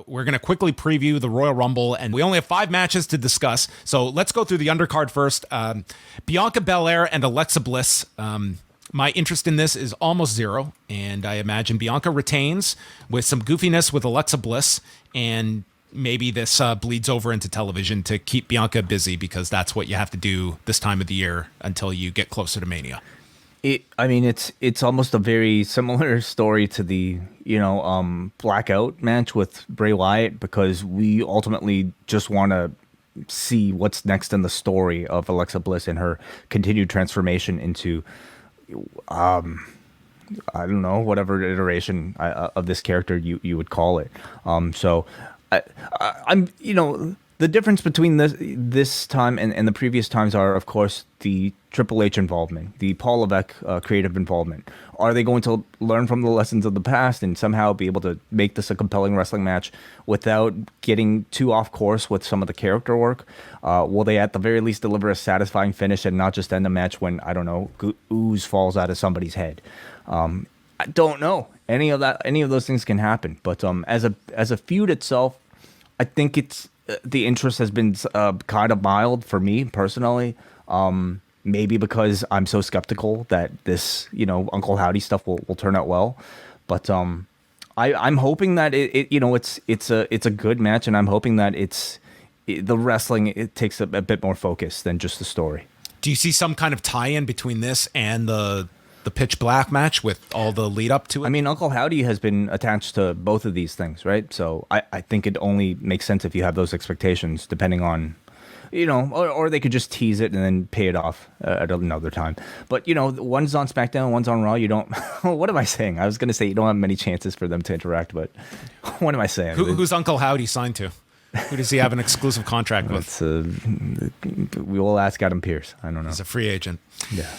we're going to quickly preview the Royal Rumble, and we only have 5 matches to discuss. So let's go through the undercard first. Bianca Belair and Alexa Bliss. My interest in this is almost zero, and I imagine Bianca retains with some goofiness with Alexa Bliss, and maybe this bleeds over into television to keep Bianca busy, because that's what you have to do this time of the year until you get closer to Mania. It's almost a very similar story to the Blackout match with Bray Wyatt, because we ultimately just want to see what's next in the story of Alexa Bliss and her continued transformation into I don't know, whatever iteration of this character you would call it. So I'm the difference between this time and the previous times are, of course, the Triple H involvement, the Paul Levesque creative involvement. Are they going to learn from the lessons of the past and somehow be able to make this a compelling wrestling match without getting too off course with some of the character work? Will they at the very least deliver a satisfying finish and not just end the match when, I don't know, ooze falls out of somebody's head? I don't know. Any of those things can happen. But as a feud itself, I think the interest has been kind of mild for me personally. Maybe because I'm so skeptical that this, Uncle Howdy stuff will turn out well. But I'm hoping that it's a good match, and I'm hoping that the wrestling takes a bit more focus than just the story. Do you see some kind of tie-in between this and the Pitch Black match with all the lead up to it? I mean, Uncle Howdy has been attached to both of these things, right? So I think it only makes sense if you have those expectations, depending on, or they could just tease it and then pay it off at another time. But, one's on SmackDown, one's on Raw. You don't, what am I saying? I was going to say you don't have many chances for them to interact, but what am I saying? Who's Uncle Howdy signed to? Who does he have an exclusive contract with? We will ask Adam Pearce. I don't know. He's a free agent. Yeah.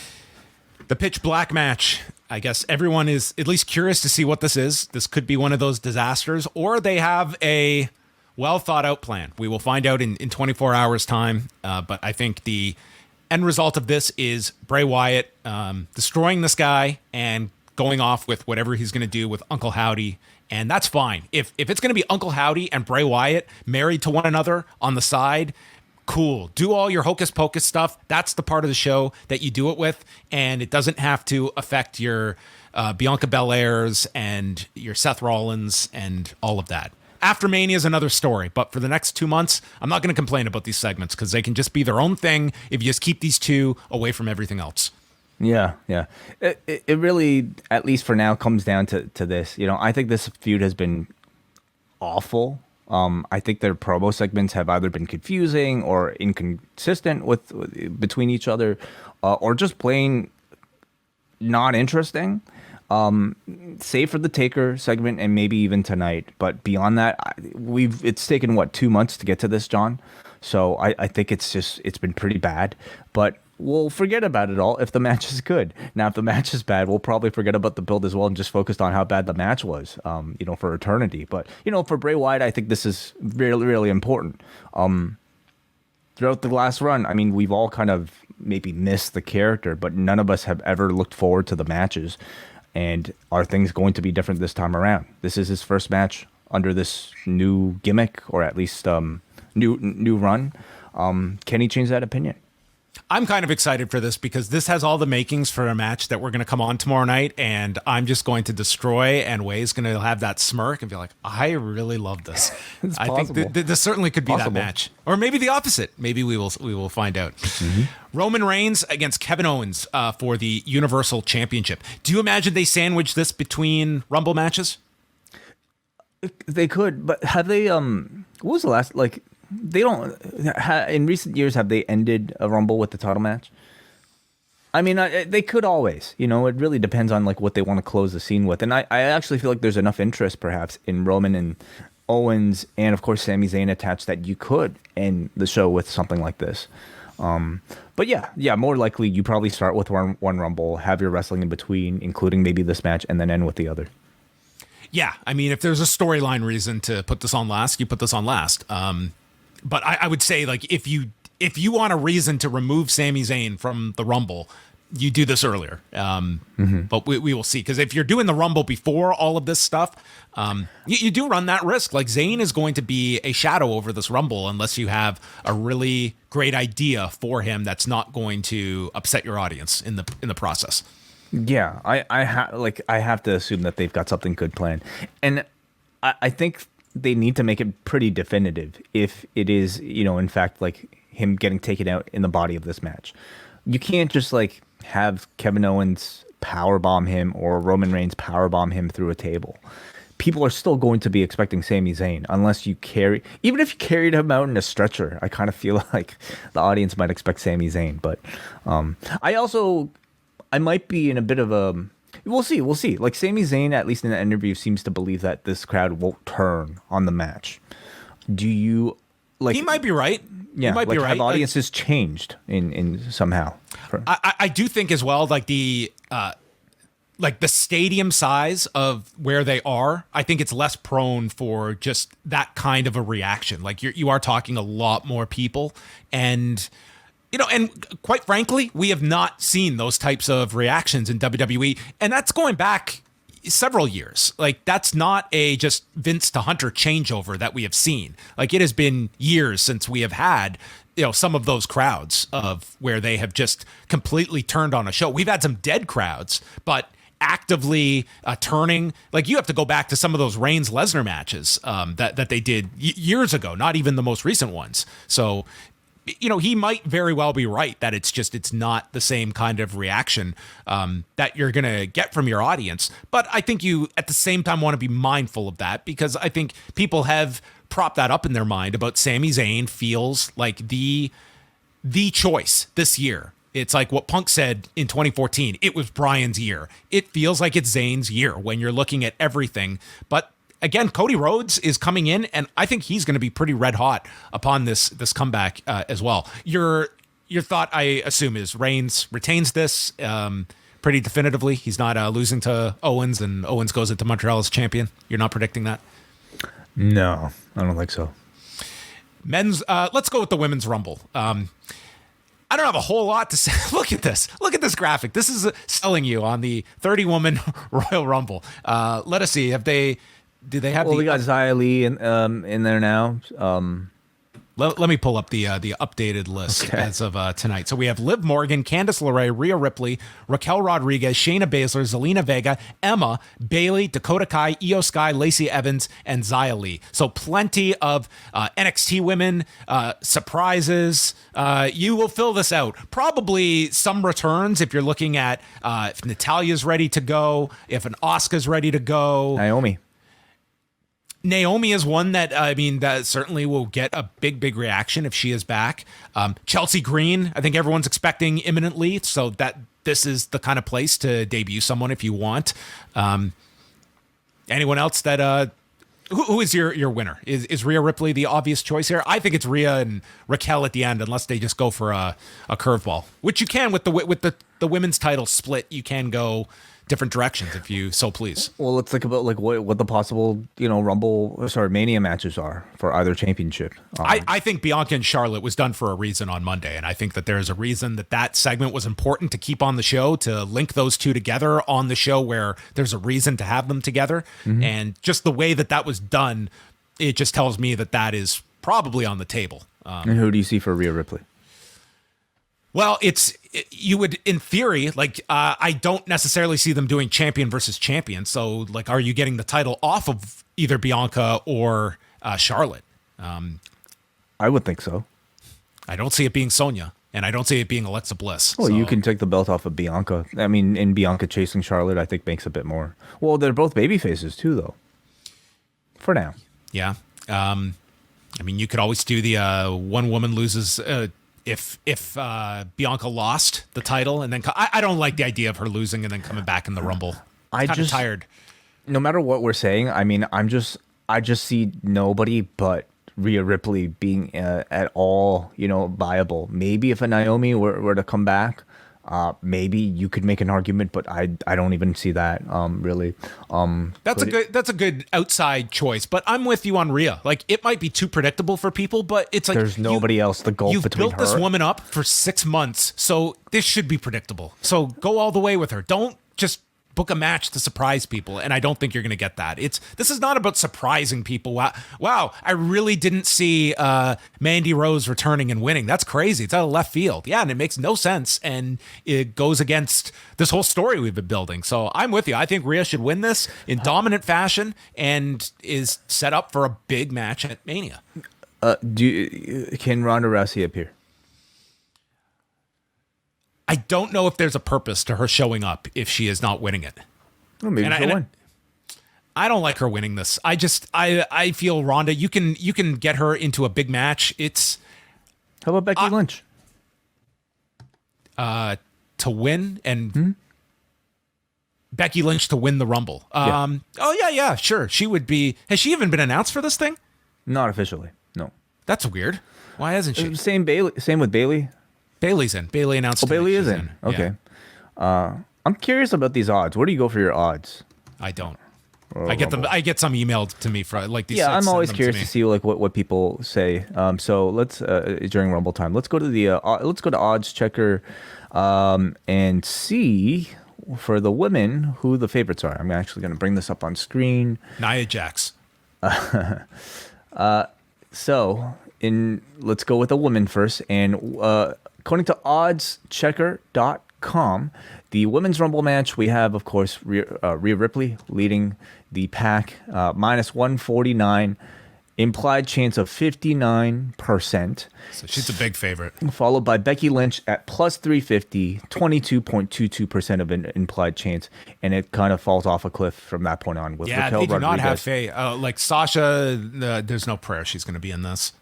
The Pitch Black match. I guess everyone is at least curious to see what this is. This could be one of those disasters, or they have a well thought out plan. We will find out in 24 hours time. But I think the end result of this is Bray Wyatt destroying this guy and going off with whatever he's going to do with Uncle Howdy. And that's fine. If it's going to be Uncle Howdy and Bray Wyatt married to one another on the side, cool. Do all your hocus pocus stuff. That's the part of the show that you do it with. And it doesn't have to affect your Bianca Belairs and your Seth Rollins and all of that. After Mania is another story. But for the next 2 months, I'm not going to complain about these segments because they can just be their own thing if you just keep these two away from everything else. Yeah. It really, at least for now, comes down to this. I think this feud has been awful. I think their promo segments have either been confusing or inconsistent between each other, or just plain not interesting. Save for the Taker segment and maybe even tonight, but beyond that, it's taken 2 months to get to this, John. So I think it's been pretty bad. But we'll forget about it all if the match is good. Now, if the match is bad, we'll probably forget about the build as well and just focus on how bad the match was, for eternity. But, for Bray Wyatt, I think this is really, really important. Throughout the last run, I mean, we've all kind of maybe missed the character, but none of us have ever looked forward to the matches. And are things going to be different this time around? This is his first match under this new gimmick, or at least new run. Can he change that opinion? I'm kind of excited for this because this has all the makings for a match that we're going to come on tomorrow night, and I'm just going to destroy, and Way's going to have that smirk and be like, I really love this. I think this certainly could be that match. Or maybe the opposite. Maybe we will find out. Mm-hmm. Roman Reigns against Kevin Owens for the Universal Championship. Do you imagine they sandwich this between Rumble matches? They could, but have they, what was the last, they don't, in recent years, have they ended a Rumble with the title match? I mean, they could always, it really depends on what they want to close the scene with. And I actually feel like there's enough interest perhaps in Roman and Owens and of course Sami Zayn attached that you could end the show with something like this. But yeah, more likely you probably start with one Rumble, have your wrestling in between, including maybe this match, and then end with the other. Yeah, I mean, if there's a storyline reason to put this on last, you put this on last. But I would say, if you want a reason to remove Sami Zayn from the Rumble, you do this earlier. But we will see. Because if you're doing the Rumble before all of this stuff, you do run that risk. Like Zayn is going to be a shadow over this Rumble unless you have a really great idea for him that's not going to upset your audience in the process. Yeah, I have to assume that they've got something good planned, and I think they need to make it pretty definitive if it is, in fact, like him getting taken out in the body of this match. You can't just like have Kevin Owens powerbomb him or Roman Reigns powerbomb him through a table. People are still going to be expecting Sami Zayn unless you even if you carried him out in a stretcher. I kind of feel like the audience might expect Sami Zayn, but I might be in a bit of a. We'll see. Like Sami Zayn, at least in the interview, seems to believe that this crowd won't turn on the match. Do you like? He might be right. Yeah, he might be right. Have audiences changed in somehow? I do think as well, like the stadium size of where they are, I think it's less prone for just that kind of a reaction. Like you are talking a lot more people, and and quite frankly, we have not seen those types of reactions in WWE, and that's going back several years. Like that's not a just Vince to Hunter changeover that we have seen. Like it has been years since we have had some of those crowds of where they have just completely turned on a show. We've had some dead crowds, but actively turning. Like you have to go back to some of those Reigns Lesnar matches that they did years ago, not even the most recent ones. So he might very well be right that it's not the same kind of reaction that you're going to get from your audience. But I think you, at the same time, want to be mindful of that because I think people have propped that up in their mind about Sami Zayn feels like the choice this year. It's like what Punk said in 2014. It was Bryan's year. It feels like it's Zayn's year when you're looking at everything. But again, Cody Rhodes is coming in, and I think he's going to be pretty red hot upon this comeback as well. Your thought, I assume, is Reigns retains this pretty definitively. He's not losing to Owens, and Owens goes into Montreal as champion. You're not predicting that? No, I don't think so. Men's. Let's go with the Women's Rumble. I don't have a whole lot to say. Look at this. Look at this graphic. This is selling you on the 30-woman Royal Rumble. Let us see. Do they have? Well, we got Xia Li in there now. Let me pull up the updated list as of tonight. So we have Liv Morgan, Candice LeRae, Rhea Ripley, Raquel Rodriguez, Shayna Baszler, Zelina Vega, Emma, Bayley, Dakota Kai, Io Sky, Lacey Evans, and Xia Li. So plenty of NXT women, surprises. You will fill this out. Probably some returns if you're looking at if Natalia's ready to go, if an Asuka's ready to go. Naomi is one that, that certainly will get a big reaction if she is back. Chelsea Green, I think everyone's expecting imminently, so that this is the kind of place to debut someone if you want. Anyone else that, who is your winner? Is Rhea Ripley the obvious choice here? I think it's Rhea and Raquel at the end, unless they just go for a curveball, which you can with the women's title split. You can go different directions if you so please. Well, let's think about like what the possible Mania matches are for either championship. I think Bianca and Charlotte was done for a reason on Monday, and I think that there's a reason that segment was important to keep on the show, to link those two together on the show where there's a reason to have them together. And just the way that was done, it just tells me that is probably on the table. And who do you see for Rhea Ripley? Well, you would, in theory, I don't necessarily see them doing champion versus champion. So, are you getting the title off of either Bianca or Charlotte? I would think so. I don't see it being Sonya, and I don't see it being Alexa Bliss. Well, you can take the belt off of Bianca. I mean, in Bianca chasing Charlotte, I think makes a bit more. Well, they're both baby faces too, though. For now. Yeah. You could always do the one woman loses. If Bianca lost the title and then I don't like the idea of her losing and then coming back in the Rumble. I'm kind of tired. No matter what we're saying, I just see nobody but Rhea Ripley being at all viable. Maybe if a Naomi were to come back, Maybe you could make an argument, but I don't even see that really. That's a good outside choice, but I'm with you on Rhea. Like, it might be too predictable for people, but it's like there's nobody else to gulf between her. You've built this woman up for 6 months, so this should be predictable. So go all the way with her. Don't just book a match to surprise people, and I don't think you're going to get that. This is not about surprising people. Wow, I really didn't see Mandy Rose returning and winning. That's crazy. It's out of left field. Yeah, and it makes no sense, and it goes against this whole story we've been building. So I'm with you. I think Rhea should win this in dominant fashion and is set up for a big match at Mania. Can Ronda Rousey appear? I don't know if there's a purpose to her showing up if she is not winning it. Well, maybe she'll win. I don't like her winning this. I feel Ronda, you can get her into a big match. How about Becky Lynch? To win and Becky Lynch to win the Rumble. Oh yeah, sure. She would be. Has she even been announced for this thing? Not officially. No. That's weird. Why hasn't she? Same with Bayley. Bayley's in. Bayley announced. Oh, Bayley is in. Okay. Yeah. I'm curious about these odds. Where do you go for your odds? I don't. I get them. I get some emailed to me for like these. Yeah, I'm always curious to see like what people say. So let's during Rumble time. Let's go to the Odds Checker, and see for the women who the favorites are. I'm actually going to bring this up on screen. Nia Jax. So let's go with the women first, and according to oddschecker.com, the women's Rumble match, we have, of course, Rhea Ripley leading the pack, minus 149, implied chance of 59%. So she's a big favorite. Followed by Becky Lynch at plus 350, 22.22% of an implied chance. And it kind of falls off a cliff from that point on. With Raquel they do Rodriguez. not have faith. Like Sasha, there's no prayer she's going to be in this.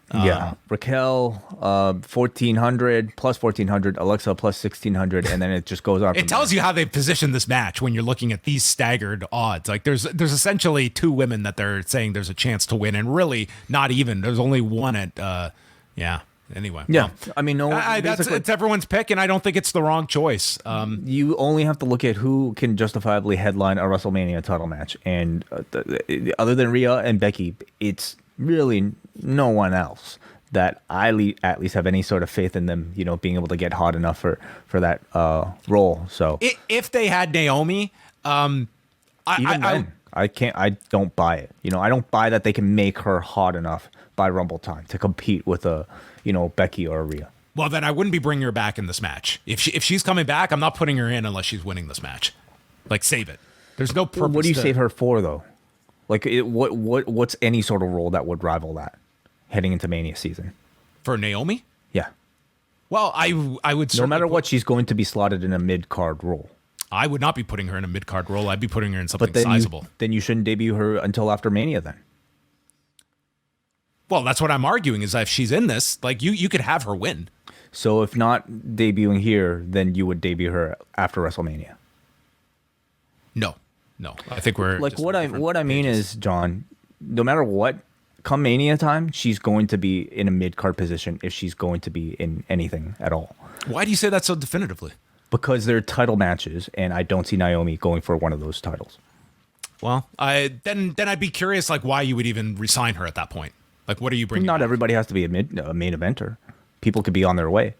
Raquel, 1,400, plus 1,400, Alexa, plus 1,600, and then it just goes on. It tells you how they position this match when you're looking at these staggered odds. Like there's essentially two women that they're saying there's a chance to win, and really not even. There's only one at, Anyway, yeah. Well, I mean, it's everyone's pick, and I don't think it's the wrong choice. You only have to look at who can justifiably headline a WrestleMania title match, and other than Rhea and Becky, it's really no one else that I at least have any sort of faith in them, being able to get hot enough for that role. So if they had Naomi, I don't buy it. I don't buy that they can make her hot enough by Rumble time to compete with a Becky or a Rhea. Well, then I wouldn't be bringing her back in this match. If she's coming back, I'm not putting her in unless she's winning this match. Like, save it. There's no purpose. What do you save her for, though? Like, what's any sort of role that would rival that heading into Mania season? For Naomi? Yeah. Well, I would. No matter what, she's going to be slotted in a mid-card role. I would not be putting her in a mid-card role. I'd be putting her in something sizable. Then you shouldn't debut her until after Mania, then. Well, that's what I'm arguing, is that if she's in this, like, you could have her win. So if not debuting here, then you would debut her after WrestleMania. No. I think we're like what I mean is, John, no matter what, come Mania time, she's going to be in a mid-card position if she's going to be in anything at all. Why do you say that so definitively? Because they're title matches, and I don't see Naomi going for one of those titles. Well, then I'd be curious, like, why you would even resign her at that point. Like, what are you bringing? Not everybody has to be a main eventer. People could be on their way.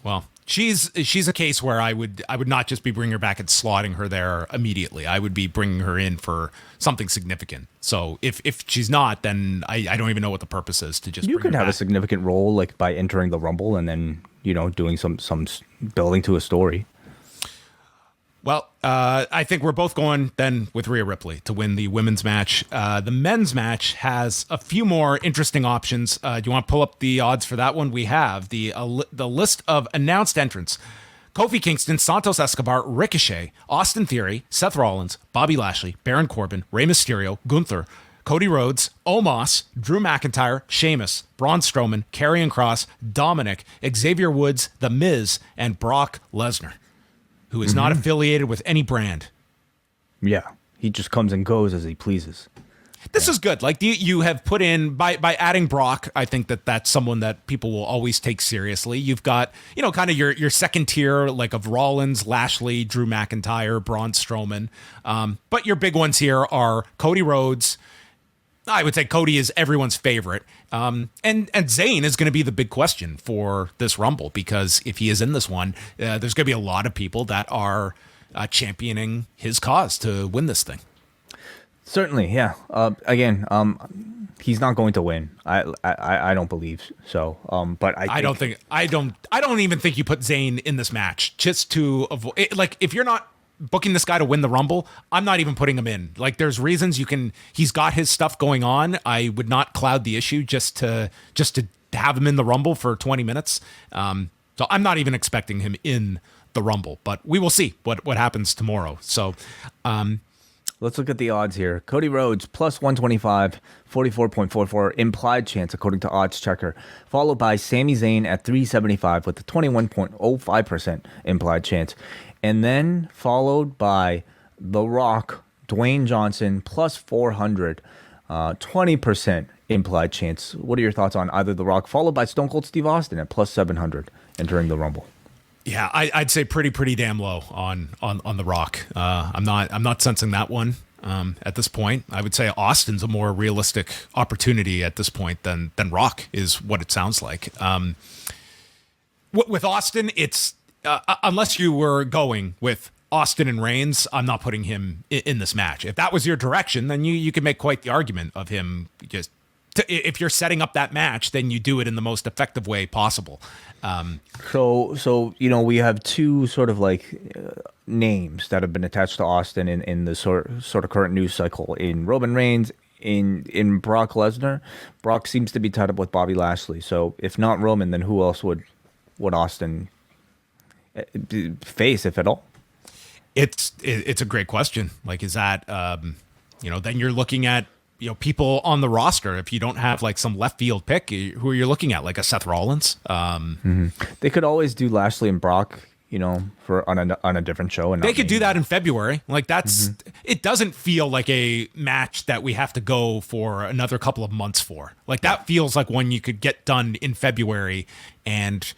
Well, she's a case where I would not just be bringing her back and slotting her there immediately. I would be bringing her in for something significant. So if she's not, then I don't even know what the purpose is to just. You bring could her have back. a significant role, like by entering the Rumble and then doing some building to a story. Well, I think we're both going then with Rhea Ripley to win the women's match. The men's match has a few more interesting options. Do you want to pull up the odds for that one? We have the list of announced entrants: Kofi Kingston, Santos Escobar, Ricochet, Austin Theory, Seth Rollins, Bobby Lashley, Baron Corbin, Rey Mysterio, Gunther, Cody Rhodes, Omos, Drew McIntyre, Sheamus, Braun Strowman, Karrion Kross, Dominic, Xavier Woods, The Miz, and Brock Lesnar, who is not affiliated with any brand. Yeah, he just comes and goes as he pleases. This is good. Like you have put in by adding Brock. I think that's someone that people will always take seriously. You've got kind of your second tier like of Rollins, Lashley, Drew McIntyre, Braun Strowman. But your big ones here are Cody Rhodes. I would say Cody is everyone's favorite. And Zayn is going to be the big question for this Rumble, because if he is in this one, there's going to be a lot of people that are championing his cause to win this thing. Certainly, yeah. Again, he's not going to win. I don't believe so. But I don't even think you put Zayn in this match just to avoid. Like, if you're not booking this guy to win the Rumble, I'm not even putting him in. Like, there's reasons you can. He's got his stuff going on. I would not cloud the issue just to have him in the Rumble for 20 minutes. So I'm not even expecting him in the Rumble, but we will see what happens tomorrow. So, let's look at the odds here. Cody Rhodes plus 125, 44.44 implied chance according to Odds Checker, followed by Sami Zayn at 375 with a 21.05% implied chance, and then followed by The Rock, Dwayne Johnson plus 400, 20% implied chance. What are your thoughts on either The Rock, followed by Stone Cold Steve Austin at plus 700 entering the Rumble? Yeah, I'd say pretty damn low on The Rock. I'm not sensing that one at this point. I would say Austin's a more realistic opportunity at this point than Rock is what it sounds like. With Austin, it's unless you were going with Austin and Reigns, I'm not putting him in this match. If that was your direction, then you could make quite the argument of him just. If you're setting up that match, then you do it in the most effective way possible. So we have two sort of like names that have been attached to Austin in the sort of current news cycle, in Roman Reigns, in Brock Lesnar. Brock seems to be tied up with Bobby Lashley. So if not Roman, then who else would Austin face, if at all? It's a great question. Like, is that then you're looking at people on the roster. If you don't have like some left field pick, who are you looking at? Like a Seth Rollins? They could always do Lashley and Brock, for on a different show, and they could do that in February. Like that's it doesn't feel like a match that we have to go for another couple of months for. Like that feels like one you could get done in February, and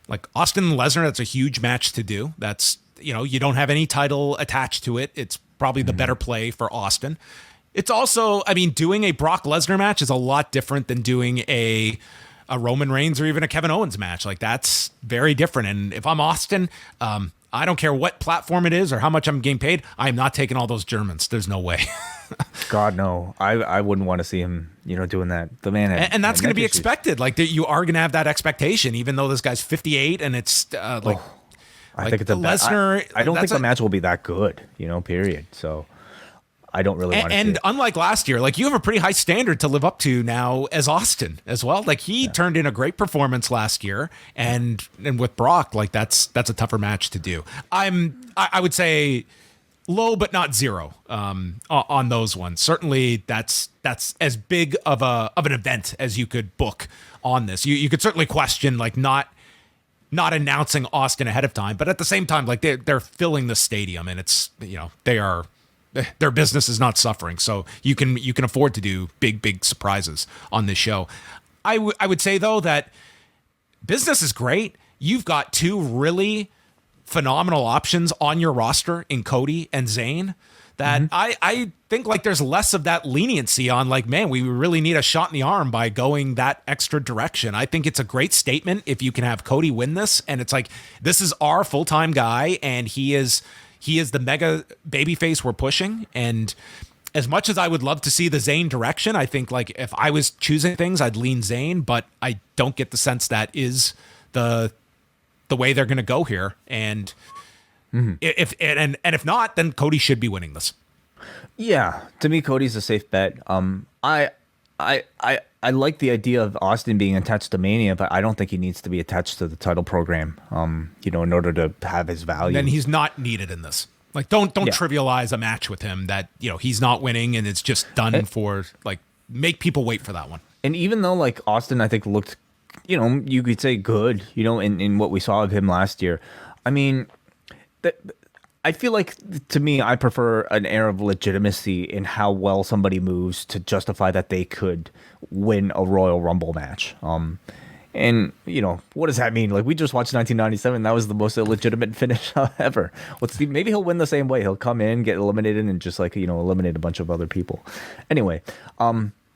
like Austin and Lesnar, that's a huge match to do. That's you don't have any title attached to it. It's probably the better play for Austin. It's also, doing a Brock Lesnar match is a lot different than doing a Roman Reigns or even a Kevin Owens match. Like, that's very different. And if I'm Austin, I don't care what platform it is or how much I'm getting paid, I'm not taking all those Germans. There's no way. God, no. I wouldn't want to see him, doing that. The man had, and that's going to be expected. Like, you are going to have that expectation, even though this guy's 58 and it's I think it's Lesnar. I don't think the match will be that good, period. So I don't really want to. And unlike last year, like, you have a pretty high standard to live up to now as Austin as well. Like, he turned in a great performance last year, and with Brock, like that's a tougher match to do. I would say low but not zero on those ones. Certainly that's as big of an event as you could book on this. You could certainly question like not announcing Austin ahead of time, but at the same time, like they're filling the stadium, and it's their business is not suffering, so you can afford to do big surprises on this show. I would say though that business is great. You've got two really phenomenal options on your roster in Cody and Zayn. That I think like there's less of that leniency on like, man, we really need a shot in the arm by going that extra direction. I think it's a great statement if you can have Cody win this, and it's like, this is our full-time guy, and he is the mega babyface we're pushing. And as much as I would love to see the Zayn direction, I think like if I was choosing things, I'd lean Zayn, but I don't get the sense that is the way they're going to go here. And if not, then Cody should be winning this. Yeah, to me, Cody's a safe bet. I like the idea of Austin being attached to Mania, but I don't think he needs to be attached to the title program. In order to have his value. Then he's not needed in this. Like, don't trivialize a match with him that he's not winning and it's just done for like make people wait for that one. And even though like Austin, I think looked, you could say good, in what we saw of him last year. I mean, I feel like, to me, I prefer an air of legitimacy in how well somebody moves to justify that they could win a Royal Rumble match. And what does that mean? Like, we just watched 1997. That was the most illegitimate finish ever. Let's see. Maybe he'll win the same way. He'll come in, get eliminated, and just eliminate a bunch of other people. Anyway,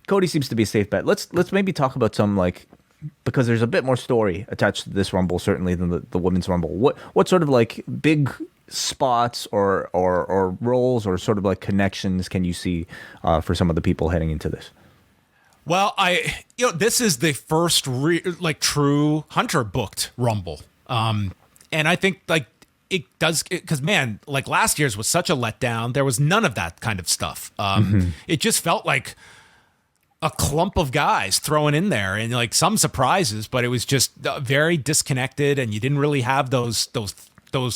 Cody seems to be a safe bet. Let's maybe talk about some because there's a bit more story attached to this Rumble certainly than the Women's Rumble. What sort of big spots or roles or sort of connections can you see for some of the people heading into this? Well, this is the first true Hunter booked Rumble. And I think it does, because man, last year's was such a letdown. There was none of that kind of stuff. It just felt like a clump of guys thrown in there and some surprises, but it was just very disconnected, and you didn't really have those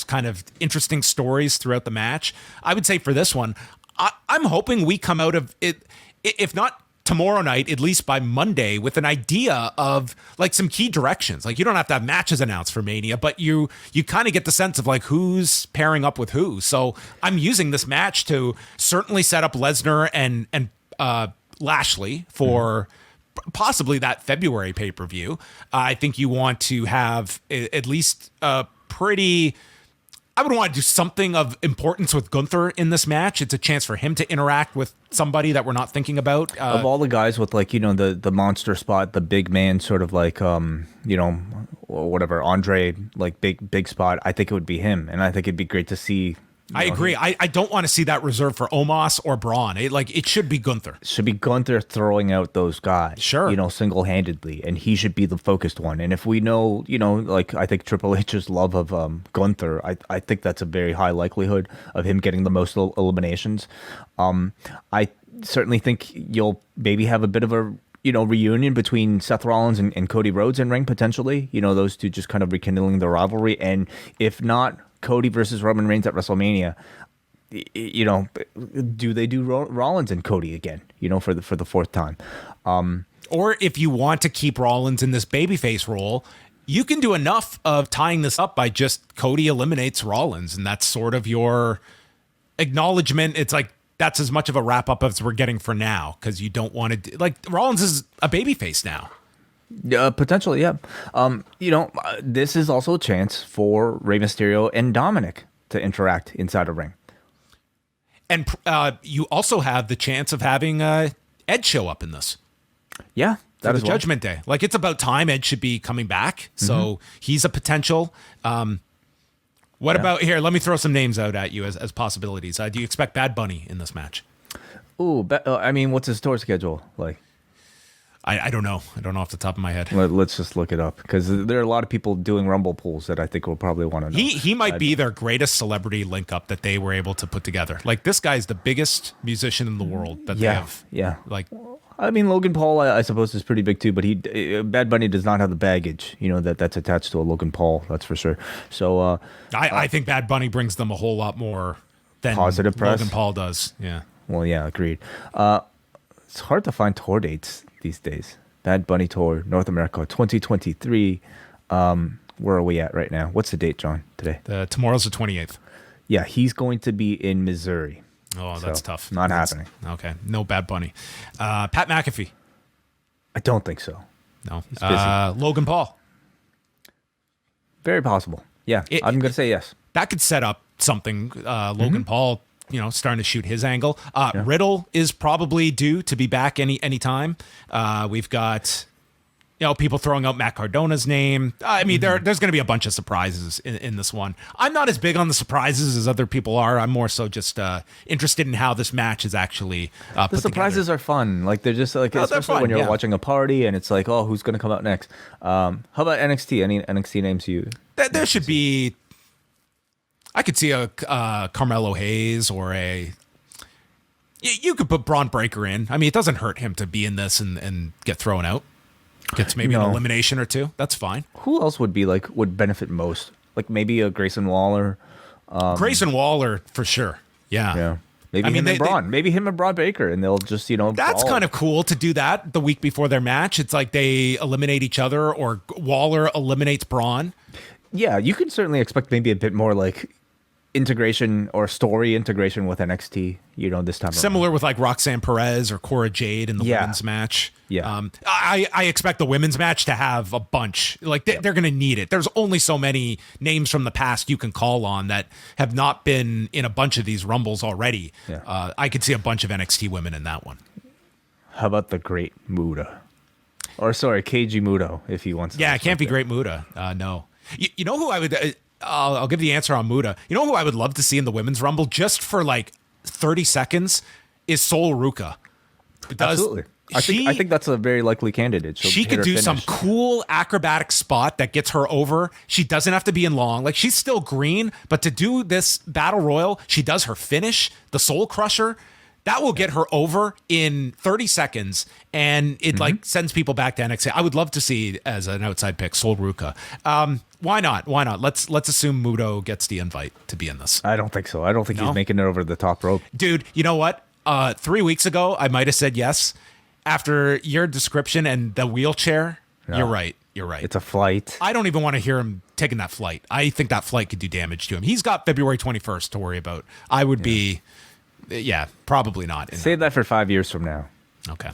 kind of interesting stories throughout the match. I would say for this one, I'm hoping we come out of it, if not tomorrow night, at least by Monday, with an idea of some key directions. You don't have to have matches announced for Mania, but you kind of get the sense of who's pairing up with who. So I'm using this match to certainly set up Lesnar and Lashley for possibly that February pay-per-view. I think you want to have at least a pretty... I would want to do something of importance with Gunther in this match. It's a chance for him to interact with somebody that we're not thinking about. Of all the guys with the monster spot, the big man sort of whatever, Andre, big spot, I think it would be him. And I think it'd be great to see. I agree. I don't want to see that reserved for Omos or Braun. It should be Gunther. It should be Gunther throwing out those guys. Sure. Single-handedly. And he should be the focused one. And if we know, I think Triple H's love of Gunther, I think that's a very high likelihood of him getting the most eliminations. I certainly think you'll maybe have a bit of a reunion between Seth Rollins and Cody Rhodes in ring, potentially. Those two just kind of rekindling the rivalry. And if not Cody versus Roman Reigns at WrestleMania, do they do Rollins and Cody again, for the fourth time? Or if you want to keep Rollins in this babyface role, you can do enough of tying this up by just Cody eliminates Rollins, and that's sort of your acknowledgement. It's that's as much of a wrap up as we're getting for now, because you don't want to Rollins is a babyface now. Potentially, yeah. This is also a chance for Rey Mysterio and Dominic to interact inside a ring. And you also have the chance of having Ed show up in this. Yeah, that is Judgment Day. It's about time Ed should be coming back. So he's a potential. What about here? Let me throw some names out at you as possibilities. Do you expect Bad Bunny in this match? Ooh, what's his tour schedule like? I don't know. I don't know off the top of my head. Let's just look it up, because there are a lot of people doing Rumble polls that I think will probably want to know. He might be their greatest celebrity link up that they were able to put together. This guy's the biggest musician in the world that they have. Yeah. Logan Paul, I suppose, is pretty big too, but Bad Bunny does not have the baggage, that's attached to a Logan Paul. That's for sure. So I think Bad Bunny brings them a whole lot more than positive press. Logan Paul does. Yeah. Well, yeah, agreed. It's hard to find tour dates these days. Bad Bunny Tour, North America, 2023. Where are we at right now? What's the date, John, today? Tomorrow's the 28th. Yeah, he's going to be in Missouri. Oh, that's tough. Not happening. Okay, no Bad Bunny. Pat McAfee. I don't think so. No. He's busy. Logan Paul. Very possible. Yeah, I'm going to say yes. That could set up something. Logan Paul, starting to shoot his angle. Riddle is probably due to be back any time. We've got, people throwing out Matt Cardona's name. There's going to be a bunch of surprises in this one. I'm not as big on the surprises as other people are. I'm more so just interested in how this match is actually put The surprises together. are fun. They're just especially fun, when you're watching a party and it's who's going to come out next? How about NXT? Any NXT names you? There should be. I could see a Carmelo Hayes or a. You could put Braun Breaker in. It doesn't hurt him to be in this and get thrown out. Gets maybe an elimination or two. That's fine. Who else would benefit most? Maybe a Grayson Waller. Grayson Waller for sure. Yeah. Yeah. Maybe him and Braun. Maybe him and Braun Baker, and they'll just That's kind of cool to do that the week before their match. It's they eliminate each other, or Waller eliminates Braun. Yeah, you can certainly expect maybe a bit more integration or story integration with NXT, this time around. Similar with like Roxanne Perez or Cora Jade in the women's match. Yeah. I expect the women's match to have a bunch. Like they're going to need it. There's only so many names from the past you can call on that have not been in a bunch of these Rumbles already. Yeah. I could see a bunch of NXT women in that one. How about the Great Muda? Or sorry, Keiji Muto, if he wants to. Yeah, it can't be Great Muda. No. You know who I would... I'll give the answer on Muda. You know who I would love to see in the women's Rumble just for like 30 seconds is Sol Ruka. Absolutely. I think that's a very likely candidate. She could do some cool acrobatic spot that gets her over. She doesn't have to be in long. Like, she's still green, but to do this battle royal, she does her finish, the Soul Crusher. That will get her over in 30 seconds, and it like sends people back to NXT. I would love to see, as an outside pick, Sol Ruka. Why not? Why not? Let's assume Muto gets the invite to be in this. I don't think so. I don't think he's making it over the top rope. Dude, you know what? 3 weeks ago, I might have said yes. After your description and the wheelchair, you're right. You're right. It's a flight. I don't even want to hear him taking that flight. I think that flight could do damage to him. He's got February 21st to worry about. I would be... Yeah, probably not. Save that for 5 years from now. Okay.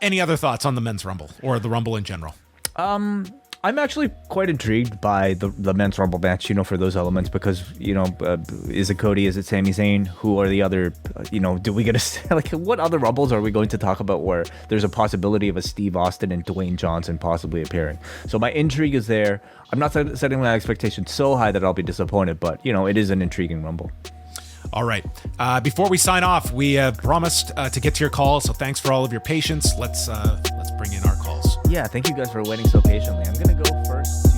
Any other thoughts on the men's Rumble or the Rumble in general? I'm actually quite intrigued by the men's Rumble match, for those elements, because, is it Cody? Is it Sami Zayn? Who are the other, do we get what other Rumbles are we going to talk about where there's a possibility of a Steve Austin and Dwayne Johnson possibly appearing? So my intrigue is there. I'm not setting my expectations so high that I'll be disappointed, but, it is an intriguing Rumble. All right. Before we sign off, we promised to get to your calls, so thanks for all of your patience. Let's bring in our calls. Yeah, thank you guys for waiting so patiently. I'm going to go first.